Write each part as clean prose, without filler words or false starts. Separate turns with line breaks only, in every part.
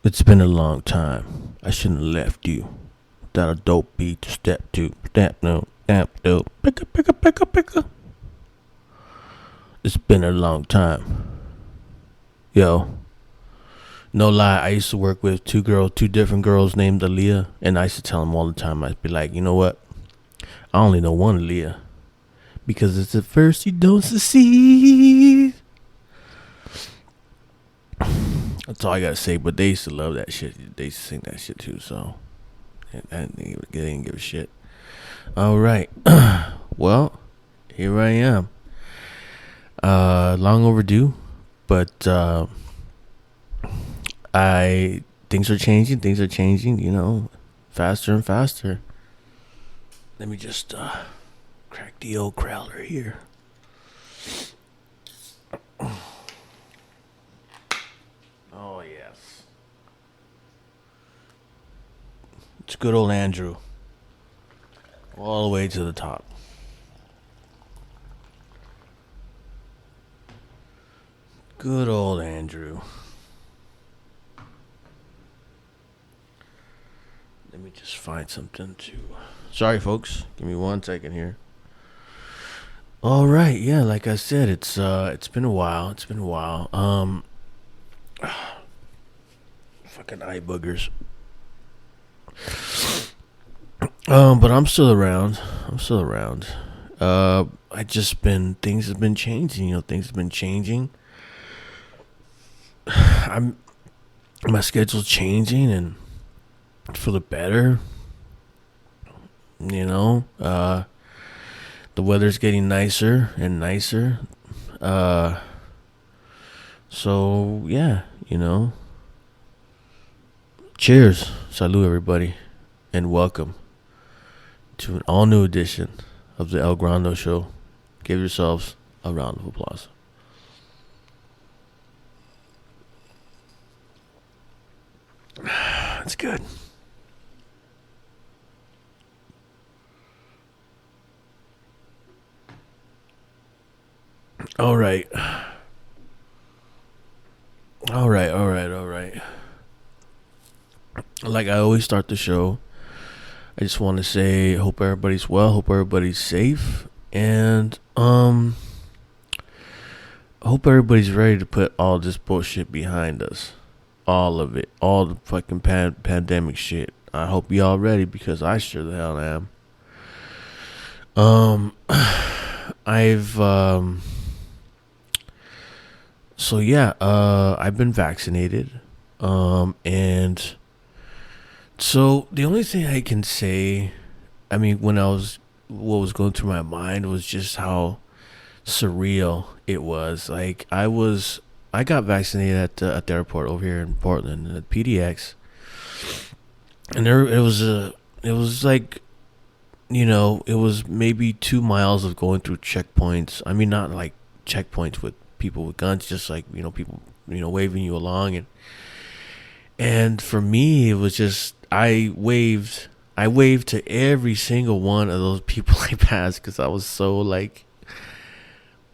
It's been a long time. I shouldn't have left you without a dope beat to step to. Step no, step no. Pick up, pick up, pick up, pick up. It's been a long time. Yo, no lie, I used to work with two different girls named Aaliyah, and I used to tell them all the time. I'd be like, you know what? I only know one Aaliyah because it's at first you don't succeed. That's all I gotta say. But they used to love that shit. They used to sing that shit too. So they didn't give a shit. All right. Well, here I am. Long overdue, but I things are changing. Things are changing. You know, faster and faster. Let me just crack the old crowler here. Oh yes, it's good old Andrew, all the way to the top. Good old Andrew. Let me just find something to. Sorry, folks. Give me 1 second here. All right, yeah. Like I said, it's been a while. It's been a while. Fucking eye boogers. But I'm still around. I'm still around. I just been things have been changing. You know, things have been changing. I'm my schedule's changing and for the better. You know, the weather's getting nicer and nicer. Uh, so yeah, you know. Cheers, salute everybody, and welcome to an all new edition of the El Grando Show. Give yourselves a round of applause. That's good. All right. All right, all right, all right. Like I always start the show, I just want to say hope everybody's well, hope everybody's safe, and hope everybody's ready to put all this bullshit behind us. All of it, all the fucking pandemic shit. I hope y'all ready because I sure the hell am. Um I've so yeah, I've been vaccinated. And so the only thing I can say, I mean, what was going through my mind was just how surreal it was. Like I got vaccinated at the airport over here in Portland at PDX, and it was like, you know, it was maybe 2 miles of going through checkpoints. I mean, not like checkpoints with people with guns, just like, you know, people, you know, waving you along. And for me, it was just I waved to every single one of those people I passed because I was so like,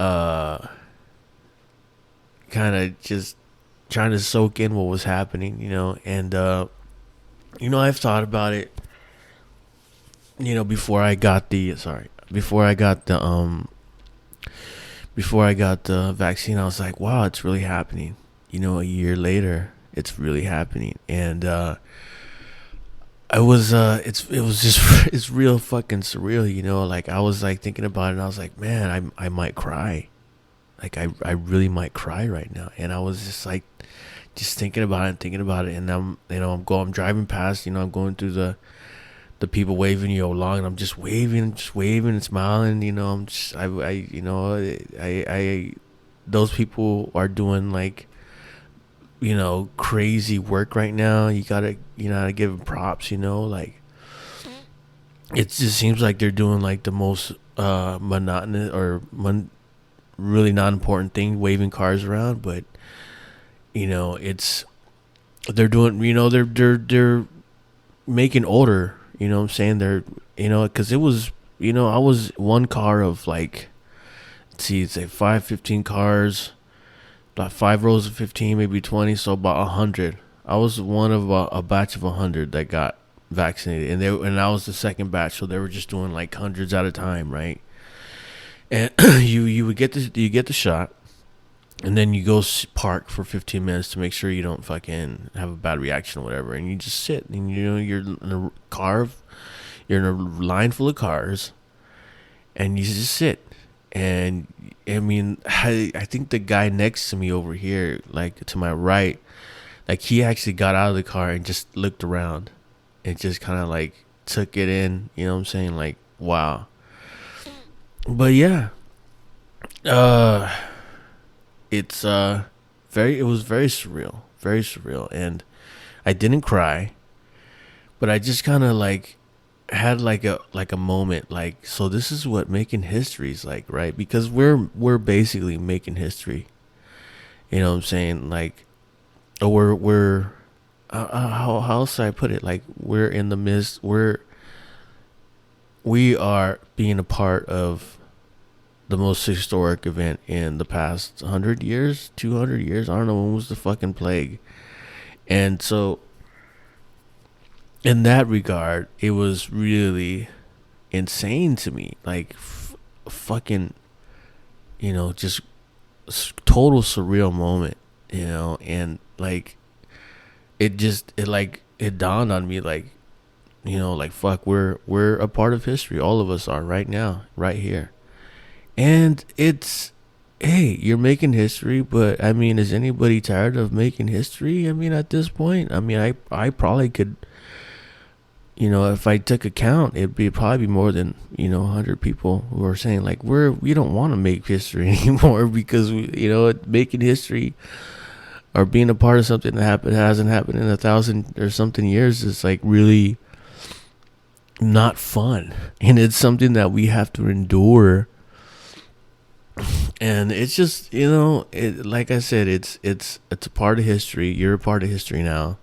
uh, kind of just trying to soak in what was happening, you know. And you know, I've thought about it. You know, before I got the vaccine, I was like, wow, it's really happening. You know, a year later, it's really happening, and I was it was just it's real fucking surreal, you know. Like I was like thinking about it, and I was like, man, I might cry. Like I really might cry right now, and I was just like, just thinking about it, and I'm driving past, you know, I'm going through the people waving you along, and I'm just waving and smiling, you know. I'm just I you know I those people are doing like, you know, crazy work right now. You gotta give them props, you know. Like it just seems like they're doing like the most monotonous or really not important thing, waving cars around. But you know, it's they're doing, you know, they're making order, you know what I'm saying. They're, you know, because it was, you know, I was one car of like, let's see, it's like 15 cars, about 5 rows of 15, maybe 20, so about 100. I was one of a batch of 100 that got vaccinated, and I was the second batch, so they were just doing like hundreds at a time, right? And you would get the shot, and then you go park for 15 minutes to make sure you don't fucking have a bad reaction or whatever, and you just sit, and you're in a car, you're in a line full of cars, and you just sit. And I mean, I think the guy next to me over here, like to my right, like he actually got out of the car and just looked around and just kind of like took it in, you know what I'm saying? Like, wow. But yeah, uh it's it was very surreal, and I didn't cry, but I just kind of like had like a moment, like, so this is what making history is like, right? Because we're basically making history, you know what I'm saying? Like, we're how else do I put it? Like, we're in the midst, we are being a part of the most historic event in the past 100 years, 200 years. I don't know, when was the fucking plague? And so, in that regard, it was really insane to me. Like, fucking, just total surreal moment, and like, it dawned on me, like, like, fuck, we're a part of history. All of us are right now, right here. And it's, hey, you're making history, but I mean, is anybody tired of making history? I mean, at this point, I mean, I probably could, if I took a count, it'd probably be more than, 100 people who are saying, like, we don't want to make history anymore, because making history or being a part of something that hasn't happened in 1,000 or something years is like really not fun, and it's something that we have to endure. And it's just, like I said, it's a part of history. You're a part of history now,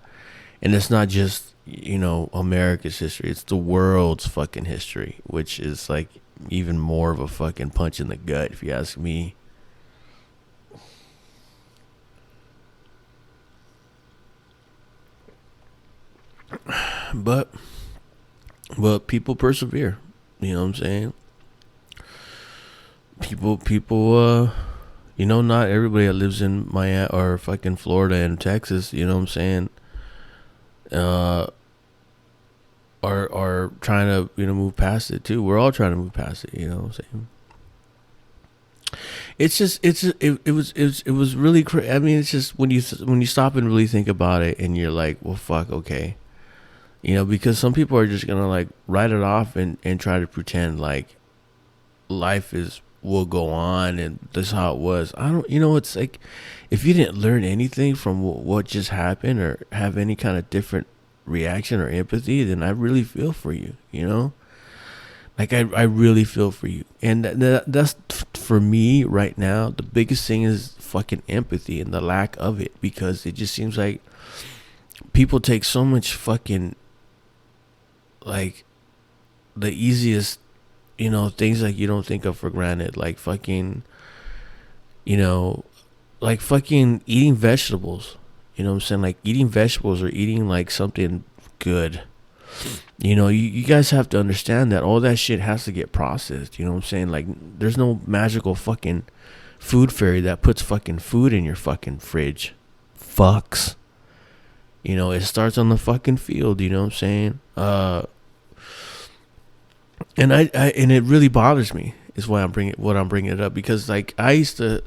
and it's not just, America's history. It's the world's fucking history, which is like even more of a fucking punch in the gut, if you ask me. But people persevere. You know what I'm saying? People, not everybody that lives in Miami or fucking Florida and Texas, you know what I'm saying, are trying to, move past it too. We're all trying to move past it, you know what I'm saying? It's just, it was really crazy. I mean, it's just when you stop and really think about it, and you're like, well, fuck, okay. Because some people are just gonna like write it off and try to pretend like life will go on and this is how it was. I don't, it's like, if you didn't learn anything from what just happened, or have any kind of different reaction or empathy, then I really feel for you, like I really feel for you. And that's for me right now, the biggest thing is fucking empathy and the lack of it, because it just seems like people take so much fucking, like, the easiest, things like you don't think of for granted, like fucking, like fucking eating vegetables, you know what I'm saying? Like eating vegetables or eating like something good. You guys have to understand that all that shit has to get processed, you know what I'm saying? Like, there's no magical fucking food fairy that puts fucking food in your fucking fridge. Fucks. It starts on the fucking field, you know what I'm saying? And and it really bothers me, is why I'm bringing it up, because like I used to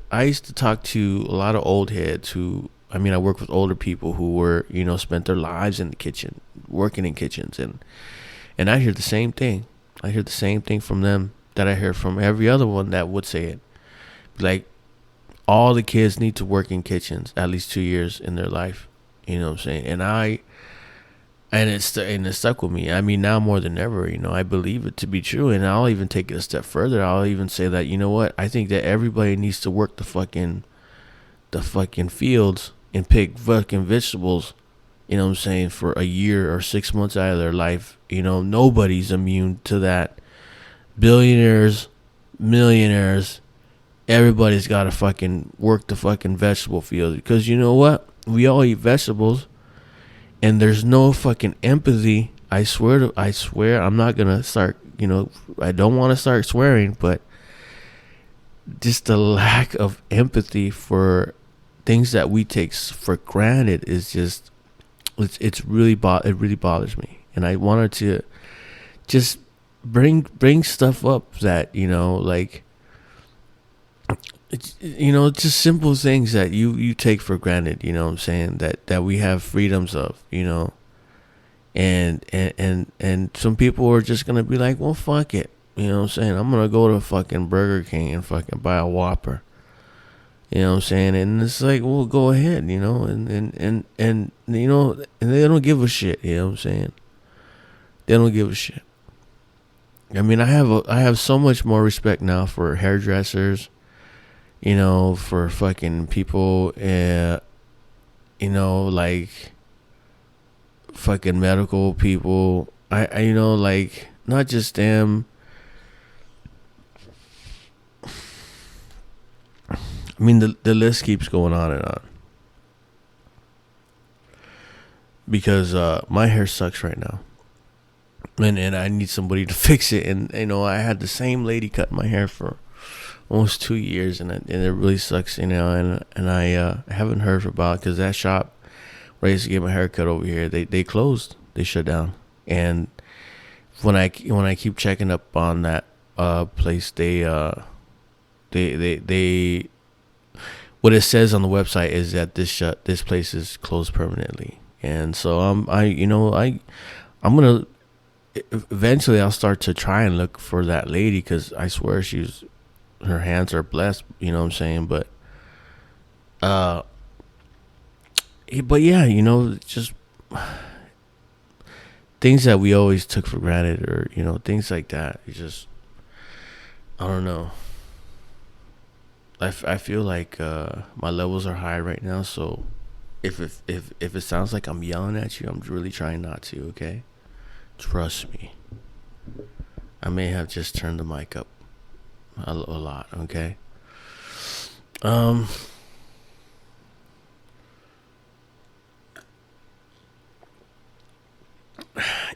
talk to a lot of old heads who, I mean, I work with older people who were, spent their lives in the kitchen, working in kitchens, and I hear the same thing. I hear the same thing from them that I hear from every other one that would say it. Like, all the kids need to work in kitchens at least 2 years in their life. You know what I'm saying? And it stuck with me. I mean, now more than ever, I believe it to be true. And I'll even take it a step further. I'll even say that, you know what? I think that everybody needs to work the fucking fields and pick fucking vegetables, you know what I'm saying, for a year or 6 months out of their life. Nobody's immune to that. Billionaires, millionaires, everybody's got to fucking work the fucking vegetable field. Because you know what? We all eat vegetables. and there's no fucking empathy. I swear, I'm not gonna start. I don't want to start swearing, but just the lack of empathy for things that we take for granted is just it's really it really bothers me, and I wanted to just bring stuff up that like just simple things that you take for granted. You know what I'm saying, that we have freedoms of. And some people are just gonna be like, well, fuck it. You know what I'm saying? I'm gonna go to fucking Burger King and fucking buy a Whopper. You know what I'm saying? And it's like, well, go ahead, and they don't give a shit, you know what I'm saying? They don't give a shit. I mean, I have so much more respect now for hairdressers, for fucking people, like fucking medical people. I like, not just them. I mean, the list keeps going on and on. Because my hair sucks right now. And I need somebody to fix it. And, I had the same lady cut my hair for almost 2 years. And it really sucks, and I haven't heard about it, because that shop where I used to get my hair cut over here, they closed. They shut down. And when I keep checking up on that place, they what it says on the website is that this place is closed permanently. And so I'm gonna eventually I'll start to try and look for that lady, because I swear her hands are blessed, you know what I'm saying? But yeah, just things that we always took for granted, or things like that. It's just, I don't know. I feel like my levels are high right now, so if it sounds like I'm yelling at you, I'm really trying not to, okay? Trust me. I may have just turned the mic up a lot, okay?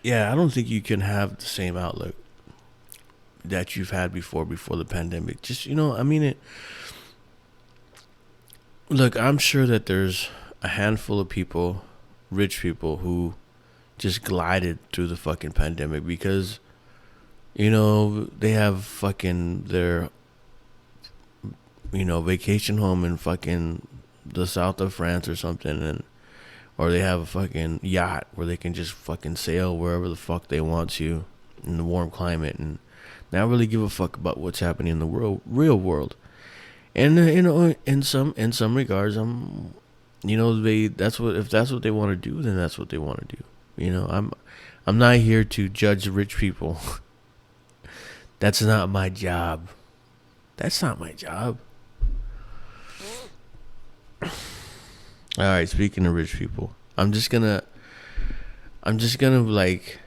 Yeah, I don't think you can have the same outlook that you've had before the pandemic. Just, I mean, look, I'm sure that there's a handful of people, rich people, who just glided through the fucking pandemic because, they have fucking their, vacation home in fucking the south of France or something, or they have a fucking yacht where they can just fucking sail wherever the fuck they want to in the warm climate and not really give a fuck about what's happening in the real world. And in some regards, if that's what they want to do, then that's what they want to do. I'm not here to judge rich people. That's not my job. That's not my job. All right, speaking of rich people, I'm just gonna like,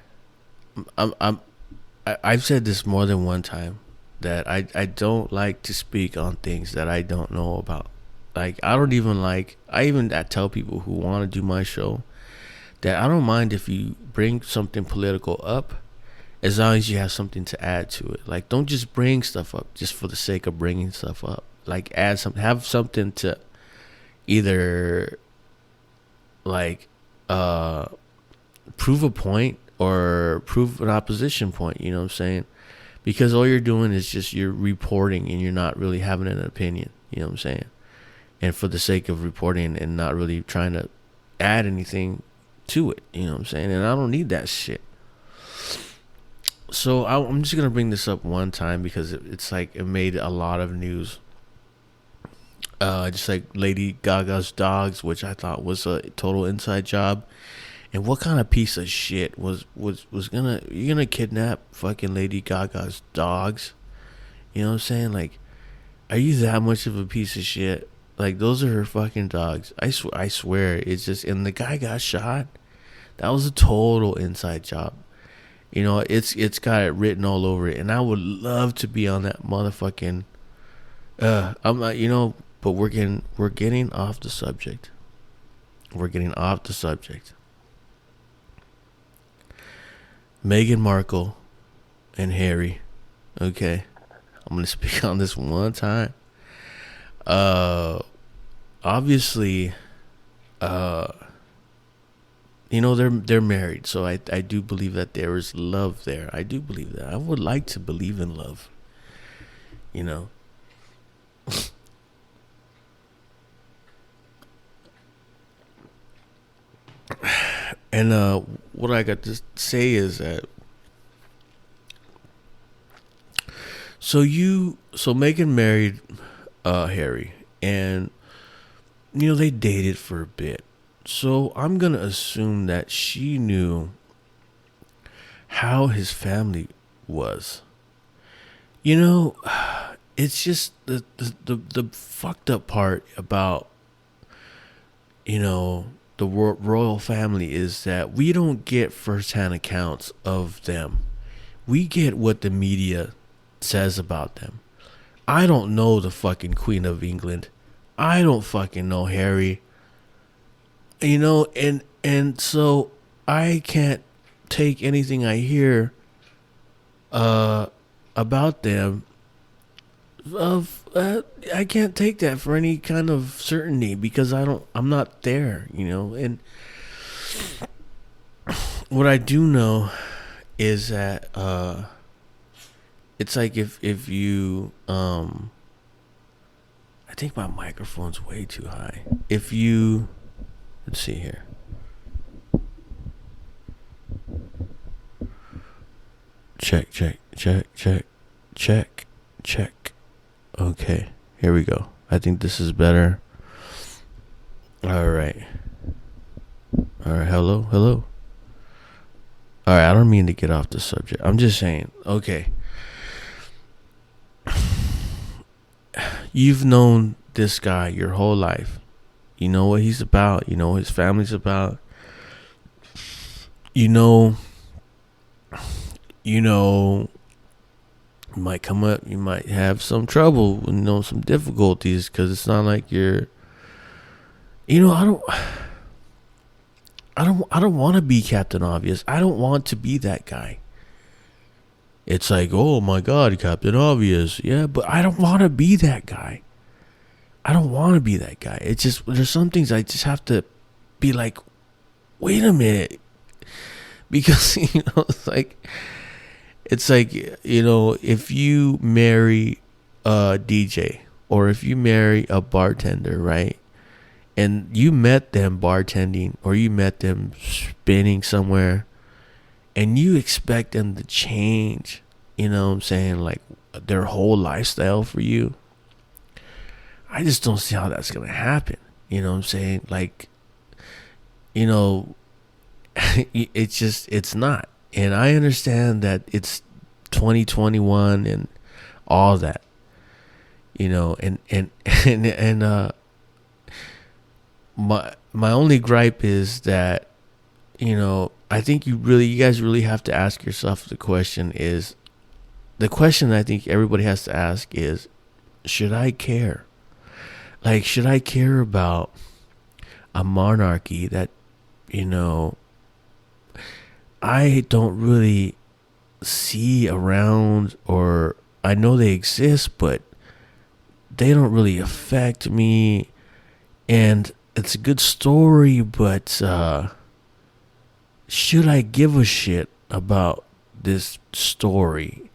I've said this more than one time, that I don't like to speak on things that I don't know about. Like, I even tell people who want to do my show that I don't mind if you bring something political up, as long as you have something to add to it. Like, don't just bring stuff up just for the sake of bringing stuff up. Like, have something to either like prove a point or prove an opposition point, you know what I'm saying? Because all you're doing is just you're reporting, and you're not really having an opinion, you know what I'm saying? And for the sake of reporting and not really trying to add anything to it, you know what I'm saying? And I don't need that shit. So I'm just gonna bring this up one time because it's like it made a lot of news. Just like Lady Gaga's dogs, which I thought was a total inside job. And what kind of piece of shit was you're gonna kidnap fucking Lady Gaga's dogs? You know what I'm saying? Like, are you that much of a piece of shit? Like, those are her fucking dogs. I swear, it's just, and the guy got shot. That was a total inside job. It's got it written all over it, and I would love to be on that motherfucking. I'm not, but we're getting off the subject. We're getting off the subject. Meghan Markle and Harry. Okay, I'm gonna speak on this one time. Uh, Obviously, uh, they're married, so I do believe that there is love there. I do believe that. I would like to believe in love. You know, and what I got to say is that so Megan married Harry, and they dated for a bit. So I'm gonna assume that she knew how his family was. You know, it's just the fucked up part about the royal family is that we don't get firsthand accounts of them. We get what the media says about them. I don't know the fucking Queen of England. I don't fucking know Harry. And so I can't take anything I hear uh about them of I can't take that for any kind of certainty because I'm not there, and what I do know is that it's like if you I think my microphone's way too high. If you let's see here. Check, check, check, check, check, check. Okay, here we go. I think this is better. All right. All right, hello, hello. All right, I don't mean to get off the subject. I'm just saying, okay. You've known this guy your whole life. You know what he's about. You know what his family's about. You might come up, you might have some trouble, some difficulties, because it's not like you're, I don't want to be Captain Obvious. I don't want to be that guy. It's like, oh my God, Captain Obvious. Yeah, but I don't want to be that guy. I don't want to be that guy. It's just, there's some things I just have to be like, wait a minute. Because, it's like, if you marry a DJ or if you marry a bartender, right? And you met them bartending or you met them spinning somewhere and you expect them to change, like their whole lifestyle for you. I just don't see how that's going to happen. You know what I'm saying? Like, it's not. And I understand that it's 2021 and all that, and my only gripe is that, I think you guys really have to ask yourself the question I think everybody has to ask is, should I care? Like, should I care about a monarchy that, I don't really see around, or I know they exist, but they don't really affect me. And it's a good story, but should I give a shit about this story?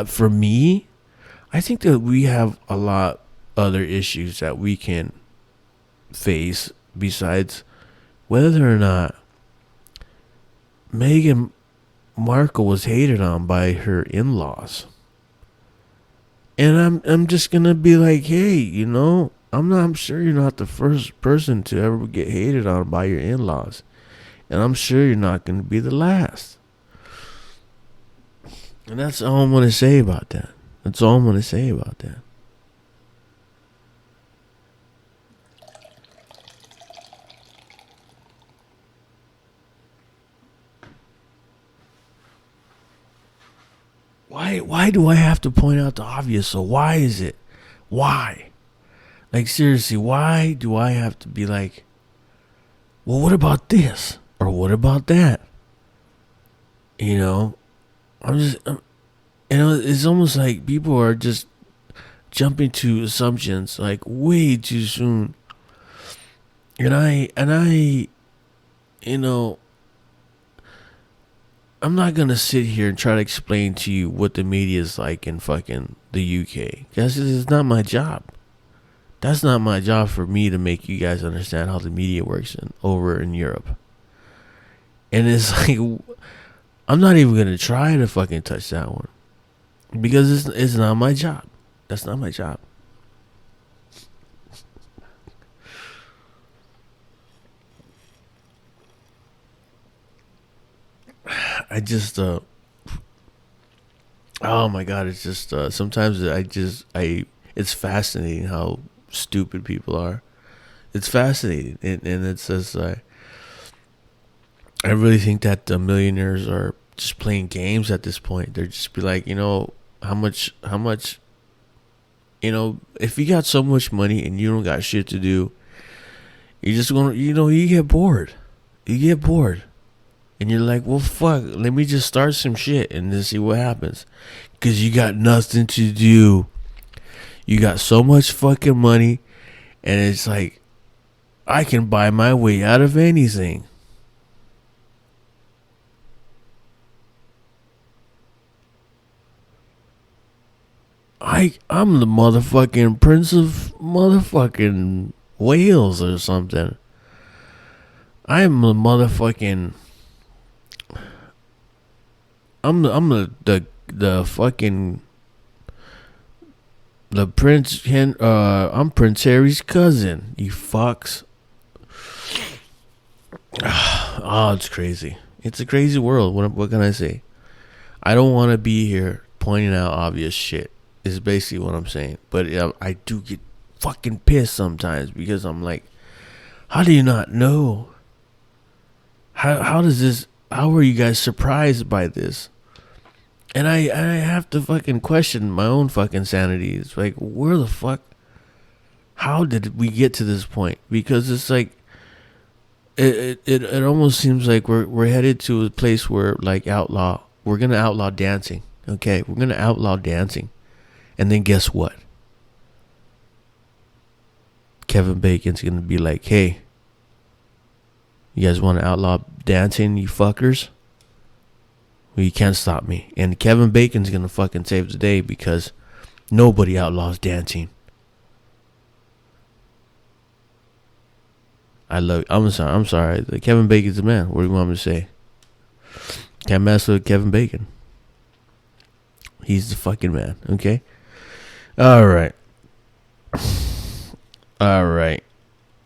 For me, I think that we have a lot other issues that we can face besides whether or not Meghan Markle was hated on by her in-laws. And I'm just gonna be like, hey, I'm sure you're not the first person to ever get hated on by your in-laws. And I'm sure you're not gonna be the last. And that's all I'm gonna say about that. Why do I have to point out the obvious? So why is it? Why? Like, seriously, why do I have to be like, well, what about this? Or what about that? You know, it's almost like people are just jumping to assumptions like way too soon. And I, you know, I'm not gonna sit here and try to explain to you what the media is like in fucking the UK. Because it's not my job. That's not my job for me to make you guys understand how the media works over in Europe. And it's like, I'm not even gonna try to fucking touch that one because it's not my job. That's not my job. I just oh my god, it's just sometimes I it's fascinating how stupid people are. It's fascinating, and it's just I really think that the millionaires are just playing games at this point. They're just be like, how much, if you got so much money and you don't got shit to do, you just gonna, you get bored. You get bored. And you're like, well, fuck, let me just start some shit and then see what happens. Because you got nothing to do. You got so much fucking money. And it's like, I can buy my way out of anything. I'm the motherfucking Prince of motherfucking Wales or something. I'm the motherfucking. I'm the fucking the Prince. I'm Prince Harry's cousin. You fucks. Oh, it's crazy. It's a crazy world. What can I say? I don't want to be here pointing out obvious shit. Is basically what I'm saying. But I do get fucking pissed sometimes because I'm like, how do you not know? How does this? How are you guys surprised by this? And I have to fucking question my own fucking sanity. It's like, where the fuck? How did we get to this point? Because it's like, it almost seems like we're headed to a place where like we're gonna outlaw dancing. Okay, we're gonna outlaw dancing, and then guess what? Kevin Bacon's gonna be like, hey, you guys want to outlaw dancing, you fuckers? Well, you can't stop me. And Kevin Bacon's gonna fucking save the day because nobody outlaws dancing. I'm sorry. Kevin Bacon's the man. What do you want me to say? Can't mess with Kevin Bacon. He's the fucking man. Okay. All right.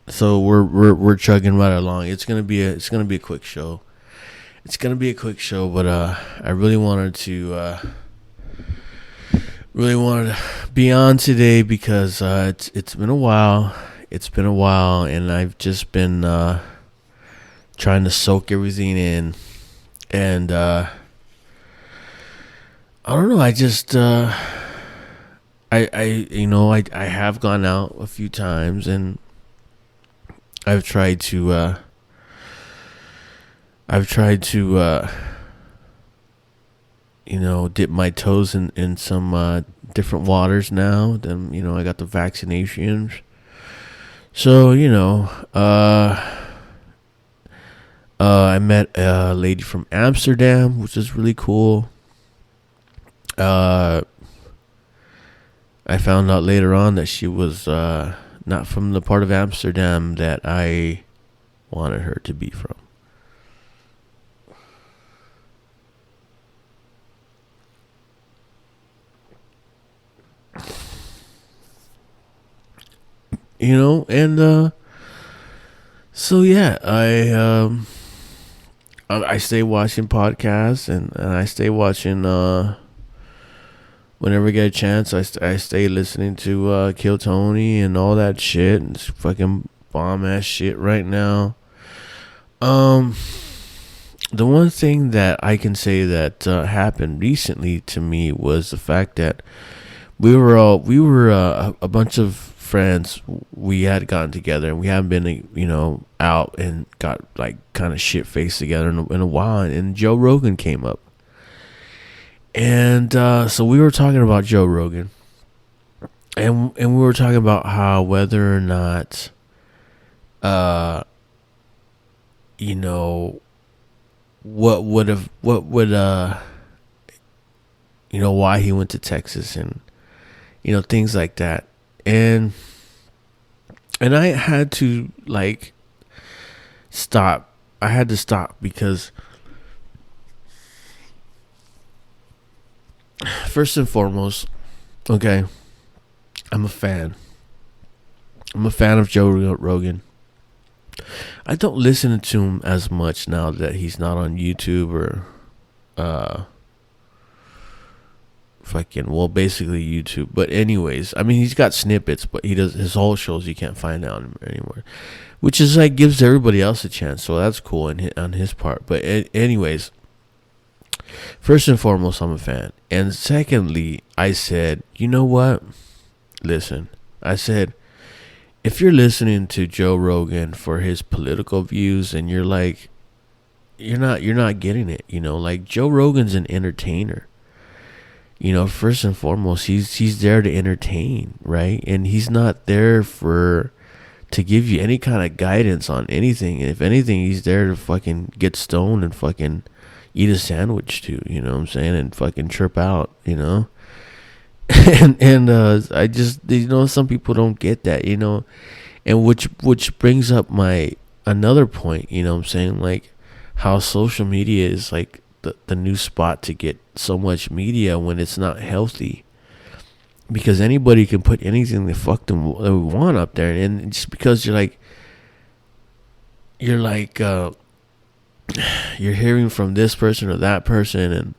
So we're chugging right along. It's gonna be a quick show. But I really wanted to be on today because it's been a while. And I've just been trying to soak everything in, and I don't know. I just I have gone out a few times, and I've tried to dip my toes in some different waters now. Then I got the vaccinations. So, I met a lady from Amsterdam, which is really cool. I found out later on that she was not from the part of Amsterdam that I wanted her to be from. And so yeah, I stay watching podcasts, and I stay watching whenever I get a chance. I stay listening to Kill Tony and all that shit, and it's fucking bomb ass shit right now. The one thing that I can say that happened recently to me was the fact that we were a bunch of friends, we had gotten together, and we haven't been, out and got like kind of shit faced together in a while. And Joe Rogan came up, and so we were talking about Joe Rogan, and we were talking about how whether or not, what would why he went to Texas, and things like that. And I had to stop. I had to stop because first and foremost, okay, I'm a fan. I'm a fan of Joe Rogan. I don't listen to him as much now that he's not on YouTube or basically YouTube. But anyways, I mean, he's got snippets, but he does his whole shows you can't find out anymore, which is gives everybody else a chance. So that's cool on his part. But anyways, first and foremost, I'm a fan, and secondly, I said, you know what? Listen, I said, if you're listening to Joe Rogan for his political views, and you're not getting it. Joe Rogan's an entertainer. First and foremost, he's there to entertain, right? And he's not there to give you any kind of guidance on anything. And if anything, he's there to fucking get stoned and fucking eat a sandwich too. You know what I'm saying? And fucking chirp out. and I just some people don't get that. And which brings up my another point. I'm saying, how social media is the new spot to get so much media when it's not healthy, because anybody can put anything they want up there, and just because you're hearing from this person or that person,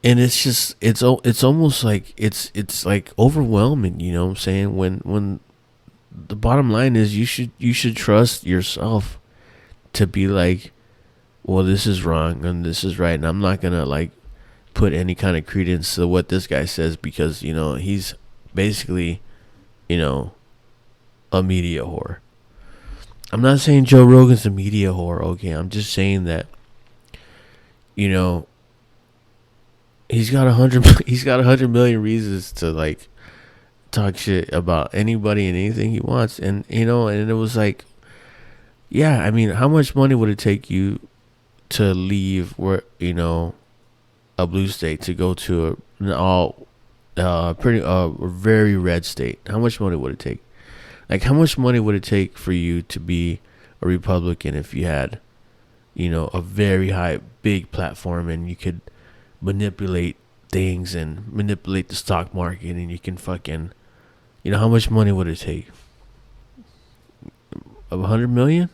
and it's just it's almost like it's overwhelming. You know what I'm saying? When the bottom line is you should trust yourself to be well, this is wrong and this is right, and I'm not gonna put any kind of credence to what this guy says, because he's basically a media whore. I'm not saying Joe Rogan's a media whore, okay? I'm just saying that he's got 100 million reasons to talk shit about anybody and anything he wants, and and it was yeah, I mean, how much money would it take you to leave where a blue state to go to an all very red state? How much money would it take? How much money would it take for you to be a Republican if you had a very big platform, and you could manipulate things and manipulate the stock market, and you can fucking how much money would it take? 100 million?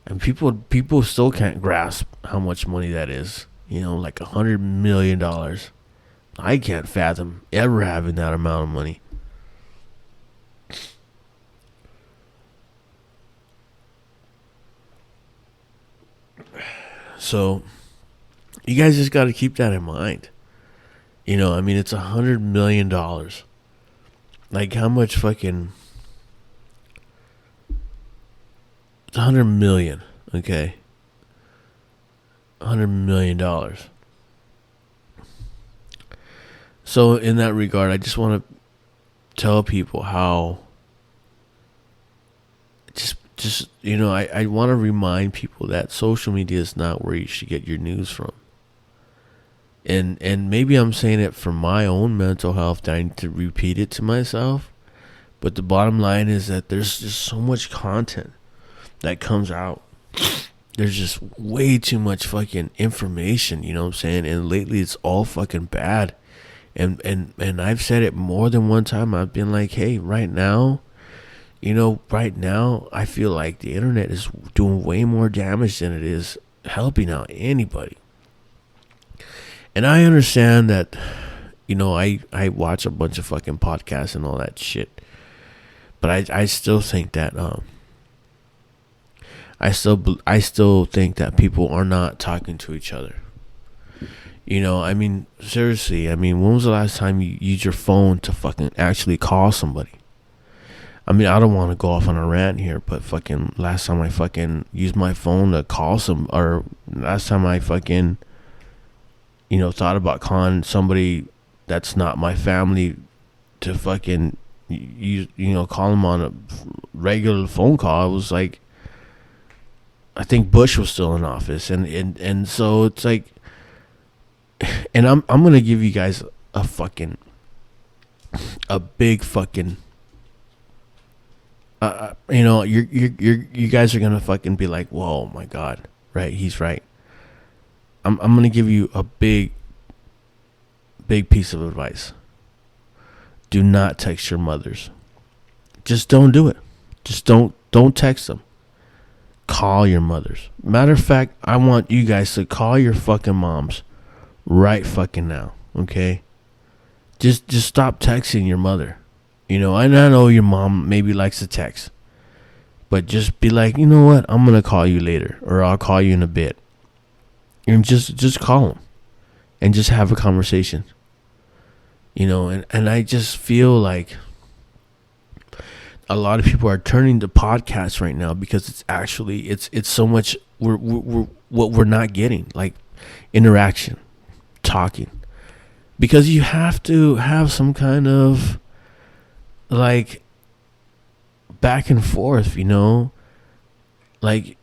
And people still can't grasp how much money that is. $100 million. I can't fathom ever having that amount of money. So you guys just got to keep that in mind. I mean, it's $100 million. How much fucking... It's 100 million, okay? $100 million. So in that regard, I just want to tell people how I want to remind people that social media is not where you should get your news from. And maybe I'm saying it for my own mental health, that I need to repeat it to myself. But the bottom line is that there's just so much content that comes out. There's just way too much fucking information, you know what I'm saying? And lately it's all fucking bad. And I've said it more than one time. I've been hey, right now I feel like the internet is doing way more damage than it is helping out anybody. And I understand that, I watch a bunch of fucking podcasts and all that shit. But I still think that I still think that people are not talking to each other. I mean, seriously, I mean, when was the last time you used your phone to fucking actually call somebody? I mean, I don't want to go off on a rant here, but fucking last time I fucking used my phone to call or last time I fucking, thought about calling somebody that's not my family to fucking, call them on a regular phone call, it was like, I think Bush was still in office. And so it's like, and I'm going to give you guys a big fucking, you guys are gonna fucking be like, whoa, my God, right? He's right. I'm gonna give you a big piece of advice. Do not text your mothers. Just don't do it. Just don't text them. Call your mothers. Matter of fact, I want you guys to call your fucking moms right fucking now. Okay? Just stop texting your mother. And I know your mom maybe likes to text, but just be like, you know what? I'm gonna call you later, or I'll call you in a bit, and just call them, and just have a conversation. And I just feel like a lot of people are turning to podcasts right now because it's so much we're what we're not getting, like interaction, talking, because you have to have some kind of like back and forth, like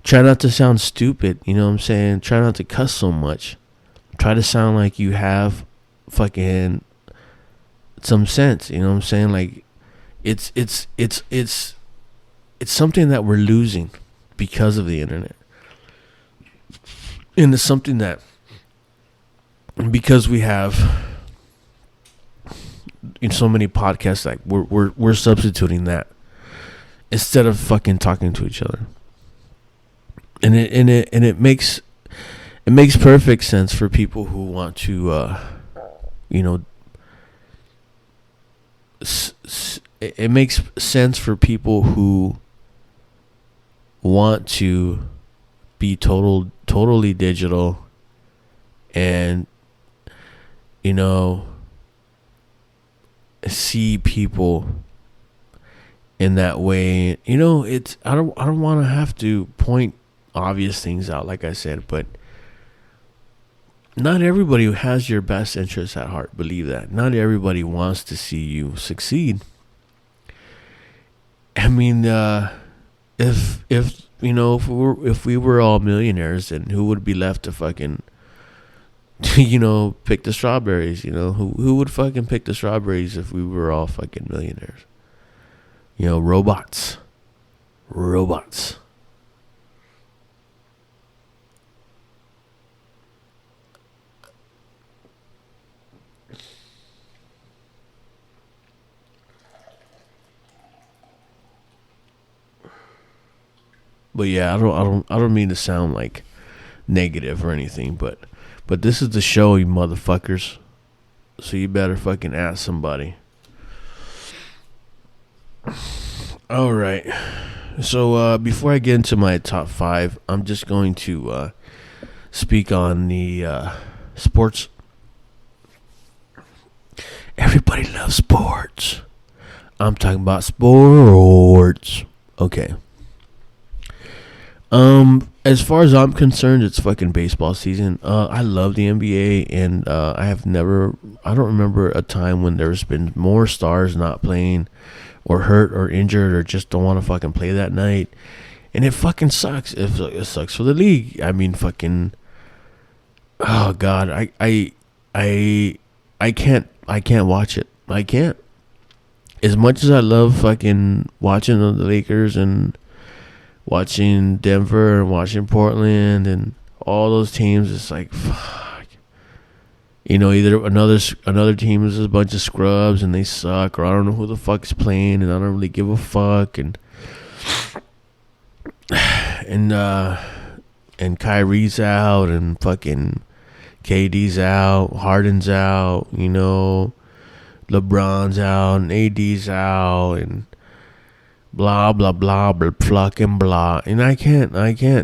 try not to sound stupid, you know what I'm saying? Try not to cuss so much. Try to sound like you have fucking some sense, you know what I'm saying? Like it's something that we're losing because of the internet. And it's something that, because we have in so many podcasts, like we're substituting that instead of fucking talking to each other, and it makes perfect sense for people who want to it makes sense for people who want to be totally digital, and see people in that way. It's I don't want to have to point obvious things out, like I said, but not everybody has your best interests at heart. Believe that. Not everybody wants to see you succeed. I mean, if we were all millionaires, then who would be left to fucking pick the strawberries? Who would fucking pick the strawberries if we were all fucking millionaires? Robots. But yeah, I don't mean to sound like negative or anything, but this is the show, you motherfuckers. So you better fucking ask somebody. All right. So before I get into my top 5, I'm just going to speak on the sports. Everybody loves sports. I'm talking about sports. Okay. As far as I'm concerned, it's fucking baseball season. I love the NBA, and I don't remember a time when there's been more stars not playing, or hurt, or injured, or just don't want to fucking play that night. And it fucking sucks. It sucks for the league. I mean, fucking, oh God, I can't watch it. I can't. As much as I love fucking watching the Lakers and watching Denver and watching Portland and all those teams, it's like, fuck. Either another team is a bunch of scrubs and they suck, or I don't know who the fuck's playing and I don't really give a fuck, and Kyrie's out, and fucking KD's out, Harden's out, LeBron's out, and AD's out, and blah blah blah blah fucking blah. And I can't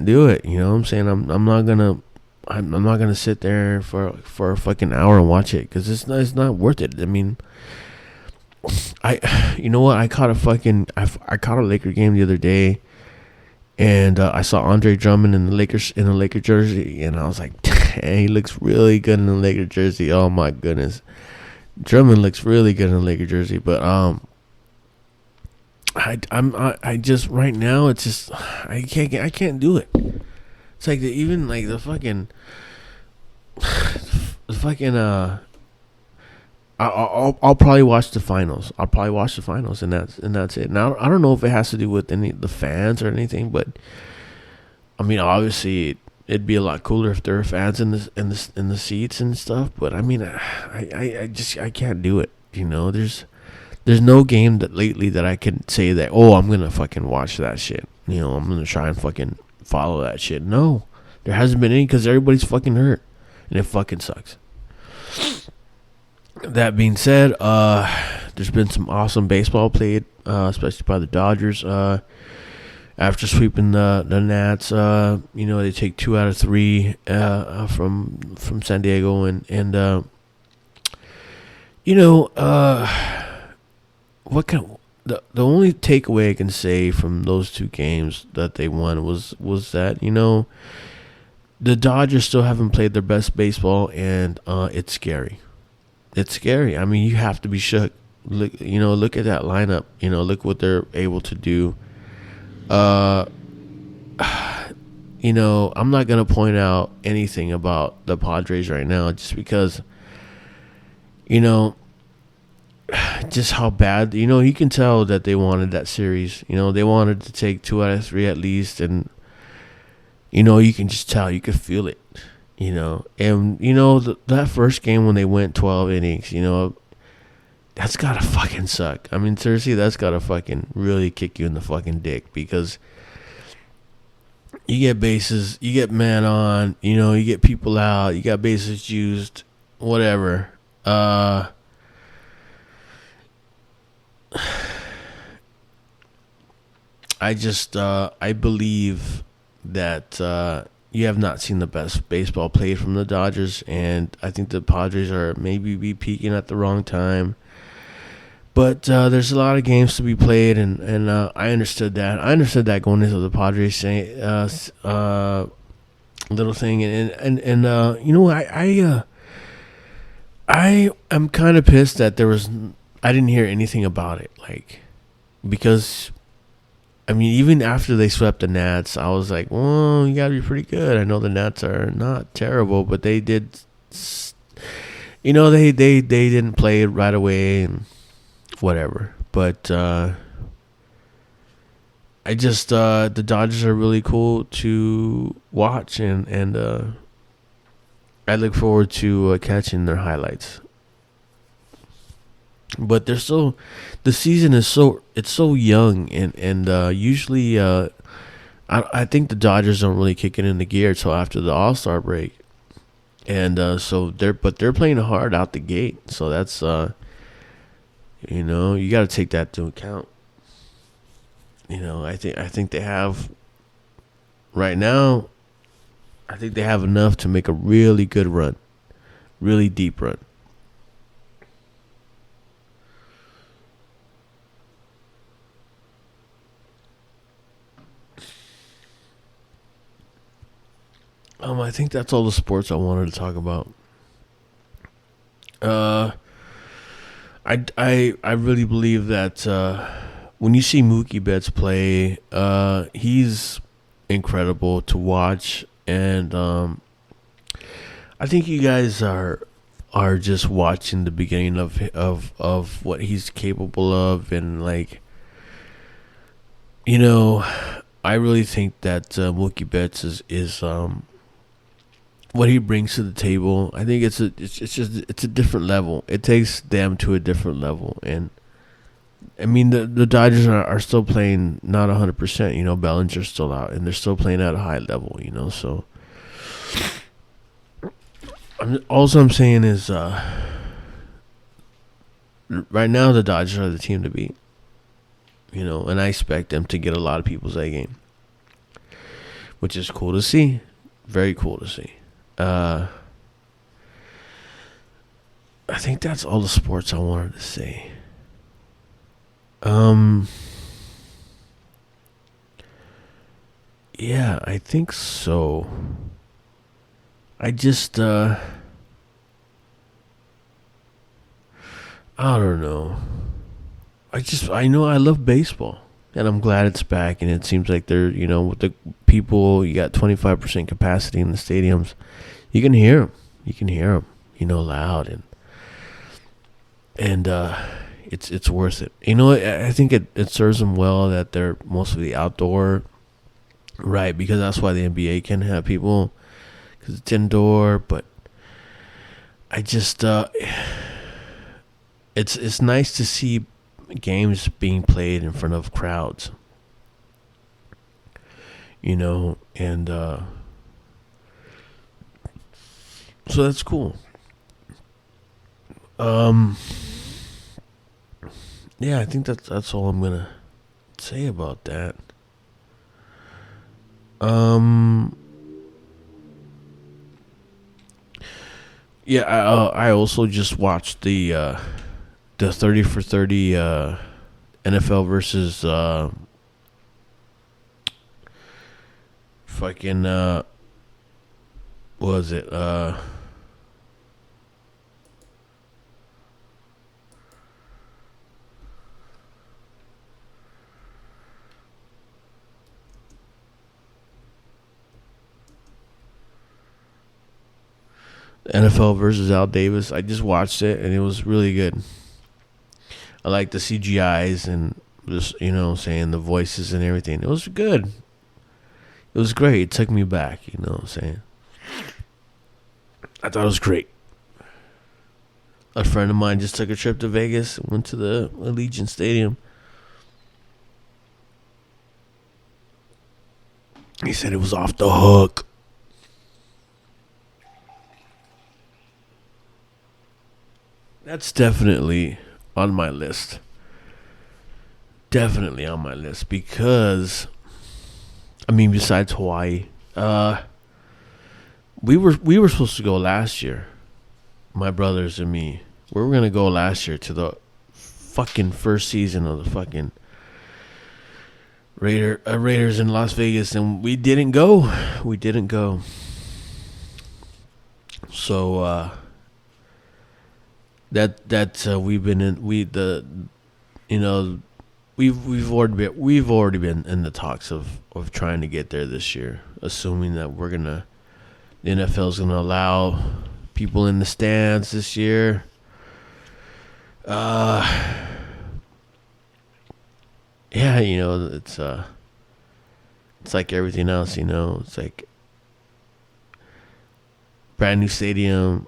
do it. You know what I'm saying? I'm not gonna I'm not gonna sit there for a fucking hour and watch it because it's not worth it. I mean, you know what? I caught a Laker game the other day, and I saw Andre Drummond in the Laker jersey, and I was like, "Dang, he looks really good in the Laker jersey." Oh my goodness, Drummond looks really good in the Laker jersey. But I just right now it's just I can't do it. It's like even like the fucking the fucking I'll probably watch the finals. I'll probably watch the finals, and that's it. Now I don't know if it has to do with any the fans or anything, but I mean, obviously it'd be a lot cooler if there were fans in the seats and stuff. But I mean, I can't do it. You know, there's no game that lately that I can say that I'm gonna fucking watch that shit. You know, I'm gonna try and fucking follow that shit. No, there hasn't been any because everybody's fucking hurt, and it fucking sucks. That being said, there's been some awesome baseball played, especially by the Dodgers. After sweeping the Nats, they take 2 out of 3 from San Diego, and what can the only takeaway I can say from those 2 games that they won was that the Dodgers still haven't played their best baseball, and it's scary. It's scary. I mean, you have to be shook. Look at that lineup. Look what they're able to do. I'm not gonna point out anything about the Padres right now, just because, just how bad. You can tell that they wanted that series. They wanted to take 2 out of 3 at least, and you can just tell. You can feel it. And that first game when they went 12 innings, that's gotta fucking suck. I mean, seriously, that's gotta fucking really kick you in the fucking dick, because you get bases, you get man on, you get people out, you got bases used, whatever. I believe that you have not seen the best baseball played from the Dodgers, and I think the Padres are maybe be peaking at the wrong time. But there's a lot of games to be played, and I understood that. I understood that going into the Padres little thing, and I am kind of pissed that I didn't hear anything about it, because. I mean, even after they swept the Nats, I was like, well, you got to be pretty good. I know the Nats are not terrible, but they did, they didn't play it right away and whatever. But the Dodgers are really cool to watch, and I look forward to catching their highlights. But they're the season is so young, and usually I think the Dodgers don't really kick it into gear until after the All-Star break, and so they're playing hard out the gate. So that's you got to take that into account. I think they have right now. I think they have enough to make a really good run, really deep run. I think that's all the sports I wanted to talk about. I really believe that when you see Mookie Betts play, he's incredible to watch, and I think you guys are just watching the beginning of what he's capable of, and I really think that Mookie Betts is what he brings to the table. I think it's a different level. It takes them to a different level, and I mean the Dodgers are still playing not 100%. Bellinger's still out, and they're still playing at a high level. So all I'm saying is right now the Dodgers are the team to beat. And I expect them to get a lot of people's A game, which is cool to see. Very cool to see. Uh, I think that's all the sports I wanted to say. Um, yeah, I think so. I just, I don't know. I know I love baseball. And I'm glad it's back. And it seems like they're, with the people, you got 25% capacity in the stadiums. You can hear them. You can hear them, loud. And it's worth it. I think it serves them well that they're mostly outdoor, right? Because that's why the NBA can have people, because it's indoor. But I just, it's nice to see games being played in front of crowds, and so that's cool. Yeah, I think that's all I'm gonna say about that. Yeah, I also just watched the 30 for 30 NFL versus fucking what was it NFL versus Al Davis. I just watched it and it was really good. I like the CGIs and just saying the voices and everything. It was good. It was great. It took me back. What I'm saying. I thought it was great. A friend of mine just took a trip to Vegas. Went to the Allegiant Stadium. He said it was off the hook. That's definitely on my list. Definitely on my list because, besides Hawaii, we were supposed to go last year. My brothers and me, we were gonna go last year to the fucking first season of the fucking Raiders in Las Vegas, and we didn't go. We didn't go. So we've been in we've already been in the talks of trying to get there this year, assuming that the NFL's gonna allow people in the stands this year. Yeah, it's like everything else, it's like brand new stadium,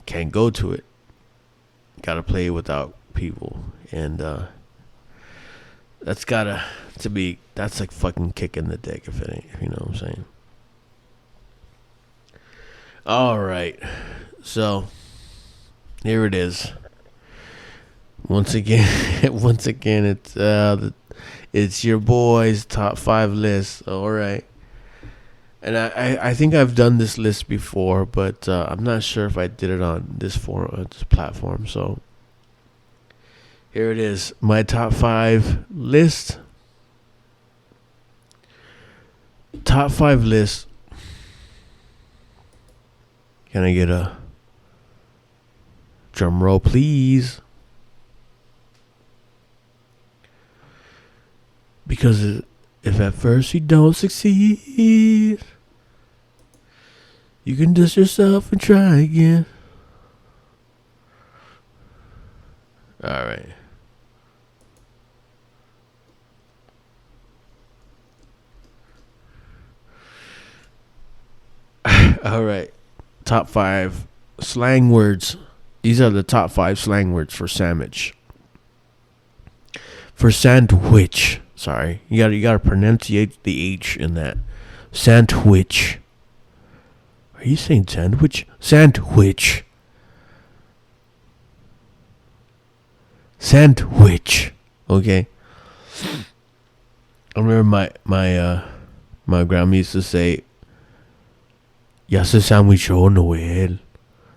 can't go to it, gotta play without people, and that's like fucking kicking the dick if it ain't, you know what I'm saying. All right, so here it is. Once again, it's your boy's top 5 list. All right, and I think I've done this list before, but I'm not sure if I did it on this platform. So here it is, my top 5 list. Top 5 list. Can I get a drum roll, please? Because if at first you don't succeed, you can dust yourself and try again. All right. All right. Top 5 slang words. These are the top 5 slang words for sandwich. For sandwich. Sorry. You gotta pronunciate the H in that. Sandwich. Are you saying sandwich? Sandwich. Sandwich. Okay. I remember my grandma used to say, Ya se sandwichó, Noel.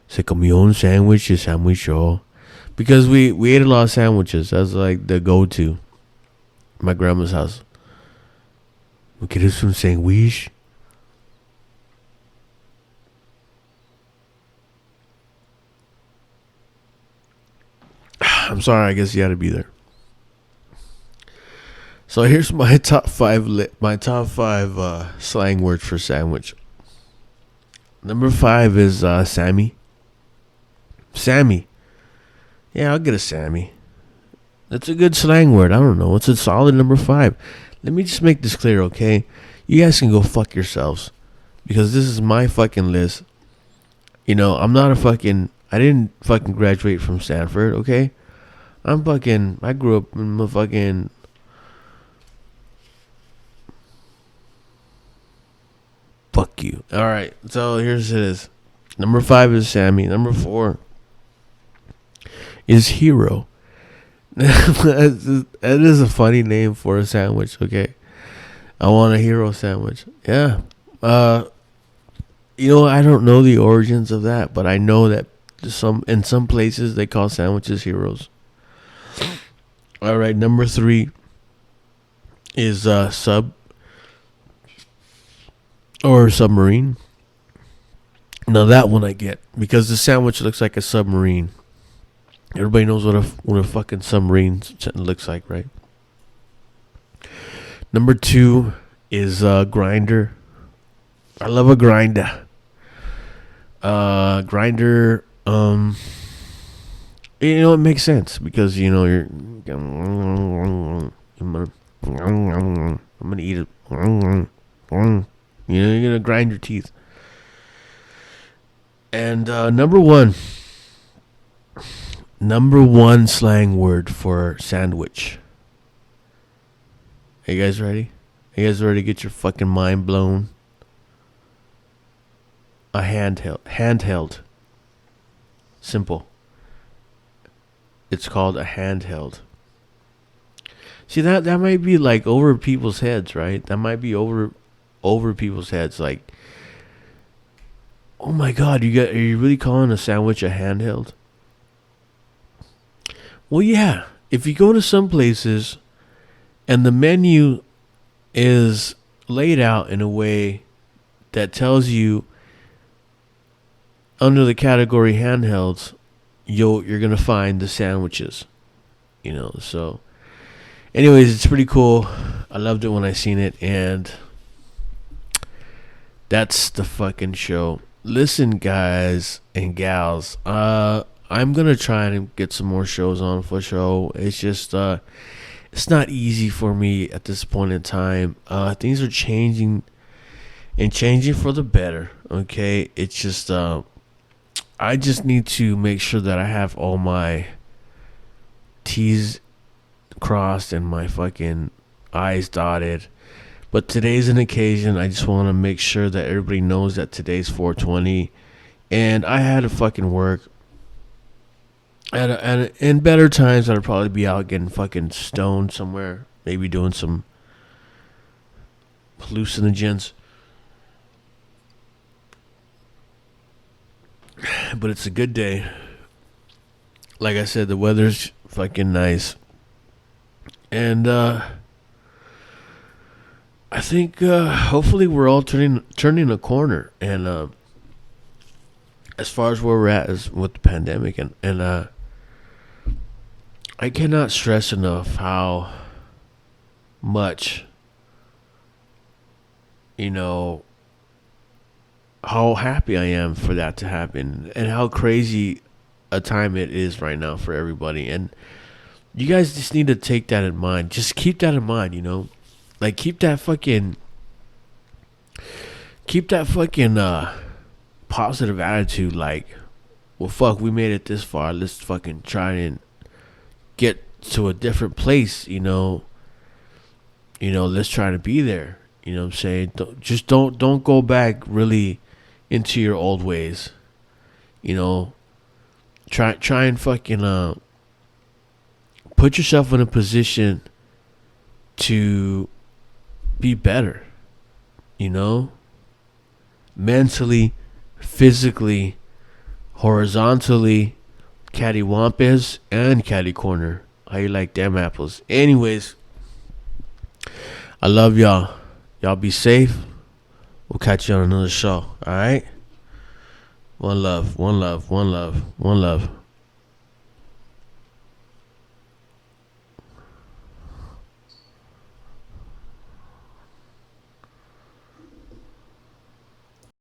Se comió un sandwich, se sandwichó. Because we ate a lot of sandwiches. That's like the go-to. My grandma's house. We quieres un sandwich? I'm sorry. I guess you had to be there. So here's my top five. My top five slang words for sandwich. Number five is Sammy. Sammy. Yeah, I'll get a Sammy. That's a good slang word. I don't know. It's a solid number five. Let me just make this clear, okay? You guys can go fuck yourselves. Because this is my fucking list. You know, I'm not a fucking... I didn't fucking graduate from Stanford, okay? I grew up in a fucking... Fuck you. Alright, so here's this. Number five is Sammy. Number four is Hero. That is a funny name for a sandwich, okay? I want a hero sandwich. Yeah. I don't know the origins of that, but I know that in some places they call sandwiches heroes. All right, number three is sub or submarine. Now that one I get because the sandwich looks like a submarine. Everybody knows what a fucking submarine looks like, right? Number two is grinder. I love a grinder. Grinder. It makes sense because you're. I'm gonna eat it. You're gonna grind your teeth. And number one slang word for sandwich. Are you guys ready? Are you guys ready to get your fucking mind blown? A handheld. Simple. It's called a handheld. See that might be like over people's heads, right? That might be over people's heads. Like, oh my god, are you really calling a sandwich a handheld? Well, yeah. If you go to some places and the menu is laid out in a way that tells you under the category handhelds, you're gonna find the sandwiches. So anyways, it's pretty cool. I loved it when I seen it, and that's the fucking show. Listen, guys and gals, I'm gonna try and get some more shows on for show. It's just it's not easy for me at this point in time. Things are changing and changing for the better. Okay, it's just I just need to make sure that I have all my T's crossed and my fucking I's dotted. But today's an occasion. I just want to make sure that everybody knows that today's 420, and I had to fucking work. And in better times, I'd probably be out getting fucking stoned somewhere, maybe doing some hallucinogens. But it's a good day. Like I said, the weather's fucking nice. And I think hopefully we're all turning a corner. And as far as where we're at is with the pandemic, and I cannot stress enough how much how happy I am for that to happen, and how crazy a time it is right now for everybody. And you guys just need to take that in mind. Just keep that in mind, like keep that fucking positive attitude. Like, well, fuck, we made it this far. Let's fucking try and get to a different place. Let's try to be there. You know what I'm saying? Don't go back really into your old ways. Try and fucking put yourself in a position to be better. Mentally, physically, horizontally, cattywampus, and catty corner. How you like them apples? Anyways, I love y'all. Y'all be safe. We'll catch you on another show. All right? One love, one love, one love, one love.